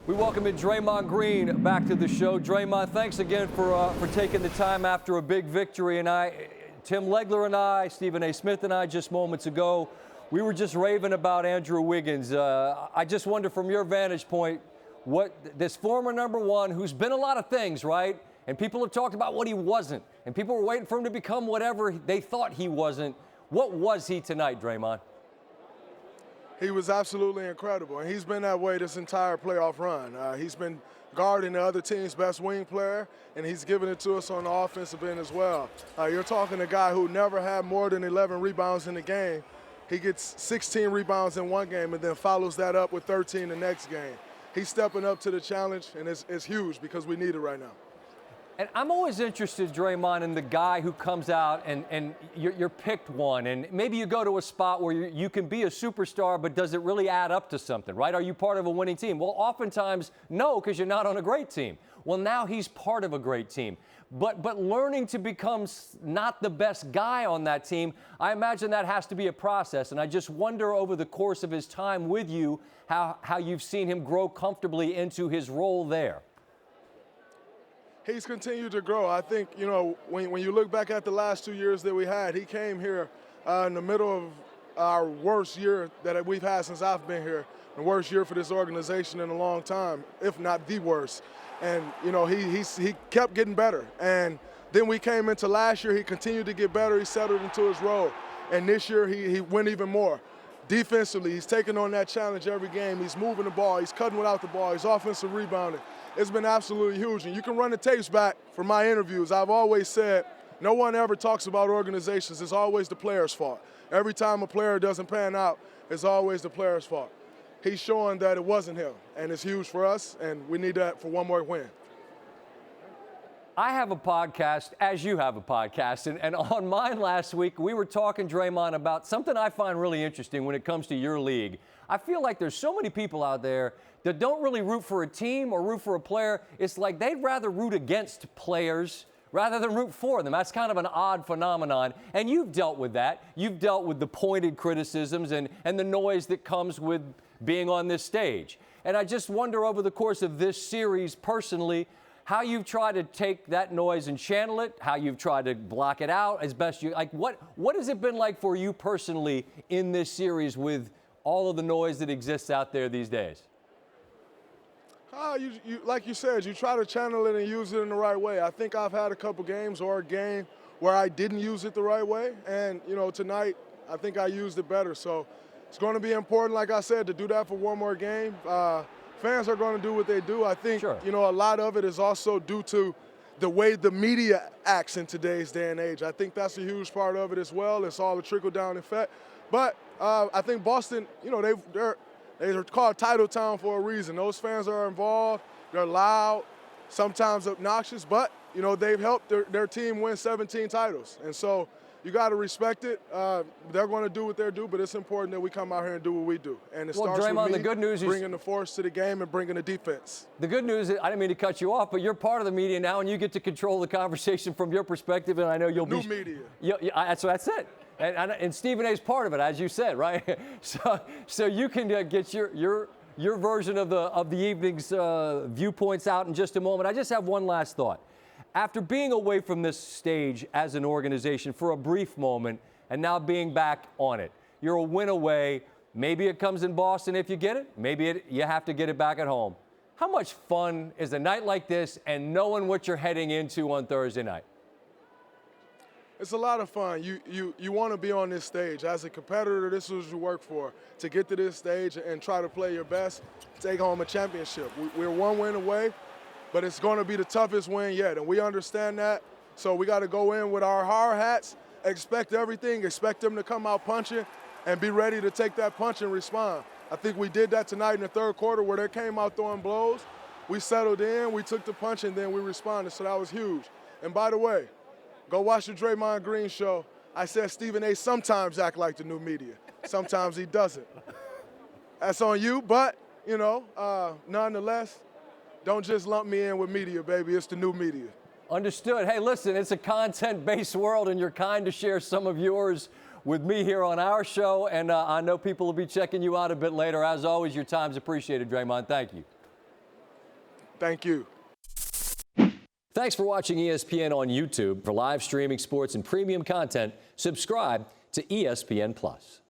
We welcome in Draymond Green back to the show. Draymond, thanks again for taking the time after a big victory. And Tim Legler and I, Stephen A. Smith and I, just moments ago, we were just raving about Andrew Wiggins. I just wonder, from your vantage point, what this former number one, who's been a lot of things, right? And people have talked about what he wasn't, and people were waiting for him to become whatever they thought he wasn't. What was he tonight, Draymond? He was absolutely incredible, and he's been that way this entire playoff run. He's been guarding the other team's best wing player, and he's giving it to us on the offensive end as well. You're talking a guy who never had more than 11 rebounds in the game. He gets 16 rebounds in one game and then follows that up with 13 the next game. He's stepping up to the challenge, and it's huge because we need it right now. And I'm always interested, Draymond, in the guy who comes out and you're picked one, and maybe you go to a spot where you can be a superstar, but does it really add up to something, right? Are you part of a winning team? Well, oftentimes, no, because you're not on a great team. Well, now he's part of a great team. But learning to become not the best guy on that team, I imagine that has to be a process. And I just wonder, over the course of his time with you, how you've seen him grow comfortably into his role there. He's continued to grow. I think, when you look back at the last 2 years that we had, he came here in the middle of our worst year that we've had since I've been here, the worst year for this organization in a long time, if not the worst. And, he kept getting better. And then we came into last year, he continued to get better. He settled into his role. And this year, he went even more. Defensively, he's taking on that challenge every game. He's moving the ball. He's cutting without the ball. He's offensive rebounding. It's been absolutely huge. And you can run the tapes back from my interviews. I've always said no one ever talks about organizations. It's always the player's fault. Every time a player doesn't pan out, it's always the player's fault. He's showing that it wasn't him, and it's huge for us, and we need that for one more win. I have a podcast, as you have a podcast, and on mine last week, we were talking, Draymond, about something I find really interesting when it comes to your league. I feel like there's so many people out there that don't really root for a team or root for a player. It's like they'd rather root against players rather than root for them. That's kind of an odd phenomenon, and you've dealt with that. You've dealt with the pointed criticisms and the noise that comes with being on this stage. And I just wonder, over the course of this series, personally, how you've tried to take that noise and channel it, how you've tried to block it out as best you, like what has it been like for you personally in this series with all of the noise that exists out there these days? You like you said, you try to channel it and use it in the right way. I think I've had a couple games or a game where I didn't use it the right way, and tonight I think I used it better. So it's going to be important, like I said, to do that for one more game. Fans are going to do what they do. I think, sure, a lot of it is also due to the way the media acts in today's day and age. I think that's a huge part of it as well. It's all a trickle-down effect. But I think Boston, they're called Title Town for a reason. Those fans are involved. They're loud, sometimes obnoxious, but, they've helped their team win 17 titles. And so you got to respect it. They're going to do what they do, but it's important that we come out here and do what we do. And it starts Draymond, with me the good news is bringing the force to the game and bringing the defense. The good news is, I didn't mean to cut you off, but you're part of the media now, and you get to control the conversation from your perspective, and I know you'll New be... media. That's it. And Stephen A's part of it, as you said, right? So you can get your version of the evening's viewpoints out in just a moment. I just have one last thought. After being away from this stage as an organization for a brief moment and now being back on it, you're a win away. Maybe it comes in Boston if you get it. Maybe you have to get it back at home. How much fun is a night like this and knowing what you're heading into on Thursday night? It's a lot of fun. You want to be on this stage. As a competitor, this is what you work for, to get to this stage and try to play your best, take home a championship. We're one win away, but it's going to be the toughest win yet, and we understand that. So we got to go in with our hard hats, expect everything, expect them to come out punching, and be ready to take that punch and respond. I think we did that tonight in the third quarter where they came out throwing blows. We settled in, we took the punch, and then we responded, so that was huge. And by the way, go watch the Draymond Green show. I said Stephen A. sometimes act like the new media. Sometimes he doesn't. That's on you, but, nonetheless, don't just lump me in with media, baby. It's the new media. Understood. Hey, listen, it's a content-based world, and you're kind to share some of yours with me here on our show, and I know people will be checking you out a bit later. As always, your time's appreciated, Draymond. Thank you. Thank you. Thanks for watching ESPN on YouTube. For live streaming sports and premium content, subscribe to ESPN+.